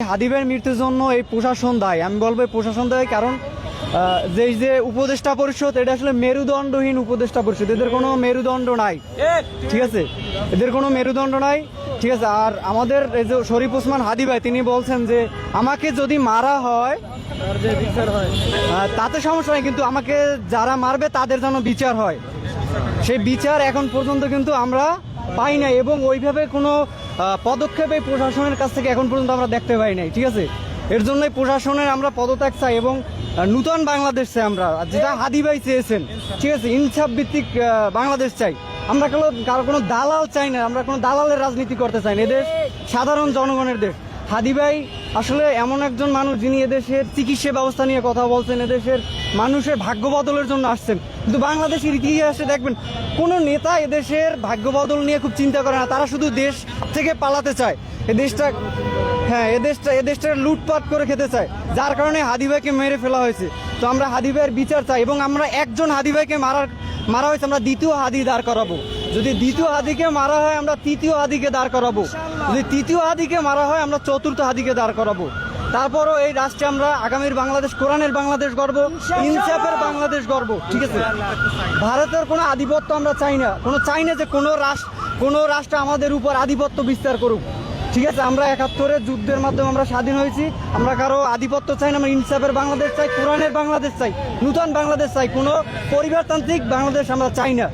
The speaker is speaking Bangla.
হাদিবের মৃত্যুর জন্য এই প্রশাসন দায়ী। আমি বলবো এই প্রশাসন দায়ী, কারণ যে উপদেষ্টা পরিষদ, এটা আসলে মেরুদণ্ডহীন উপদেষ্টা পরিষদ। এদের কোনো মেরুদণ্ড নাই, ঠিক আছে, এদের কোনো মেরুদণ্ড নাই, ঠিক আছে। আর আমাদের এই যে শরীফ ওসমান হাদি ভাই, তিনি বলছেন যে আমাকে যদি মারা হয় তাতে সমস্যা নেই, কিন্তু আমাকে যারা মারবে তাদের যেন বিচার হয়। সেই বিচার এখন পর্যন্ত কিন্তু আমরা পাই নাই, এবং ওইভাবে কোনো পদক্ষেপ এই প্রশাসনের কাছ থেকে এখন পর্যন্ত আমরা দেখতে পাই নাই, ঠিক আছে। এর জন্যই প্রশাসনের আমরা পদত্যাগ চাই এবং নূতন বাংলাদেশ চাই আমরা, যেটা হাদি ভাই চেয়েছেন, ঠিক আছে। ইনসাফ ভিত্তিক বাংলাদেশ চাই আমরা, কারো কোনো দালাল চাই না, আমরা কোনো দালালের রাজনীতি করতে চাই না। এদেশ সাধারণ জনগণের দেশ। হাদি ভাই আসলে এমন একজন মানুষ যিনি এদেশের চিকিৎসা ব্যবস্থা নিয়ে কথা বলছেন, এদেশের মানুষের ভাগ্য বদলের জন্য আসছেন। কিন্তু বাংলাদেশের ইতিহাসে দেখবেন কোনো নেতা এদেশের ভাগ্য বদল নিয়ে খুব চিন্তা করে না, তারা শুধু দেশ থেকে পালাতে চায়, এদেশটা লুটপাট করে খেতে চায়, যার কারণে হাদি ভাইকে মেরে ফেলা হয়েছে। তো আমরা হাদি ভাইয়ের বিচার চাই, এবং আমরা একজন হাদি ভাইকে মারা হয়েছে, আমরা দ্বিতীয় হাদি দাঁড় করাবো। যদি দ্বিতীয় হাদিকে মারা হয় আমরা তৃতীয় হাদিকে দাঁড় করাবো, যদি তৃতীয় হাদিকে মারা হয় আমরা চতুর্থ হাদিকে দাঁড় করাবো। তারপরও এই রাষ্ট্রে আমরা আগামীর বাংলাদেশ, কোরআনের বাংলাদেশ গড়ব, ইনসাফের বাংলাদেশ গড়ব, ঠিক আছে। ভারতের কোনো আধিপত্য আমরা চাই না, চাই না যে কোনো রাষ্ট্র আমাদের উপর আধিপত্য বিস্তার করুক, ঠিক আছে। আমরা ৭১-এর যুদ্ধের মাধ্যমে আমরা স্বাধীন হয়েছি, আমরা কারো আধিপত্য চাই না, আমরা ইনসাফের বাংলাদেশ চাই, কোরআনের বাংলাদেশ চাই, নূতন বাংলাদেশ চাই, কোনো পরিবারতান্ত্রিক বাংলাদেশ আমরা চাই না।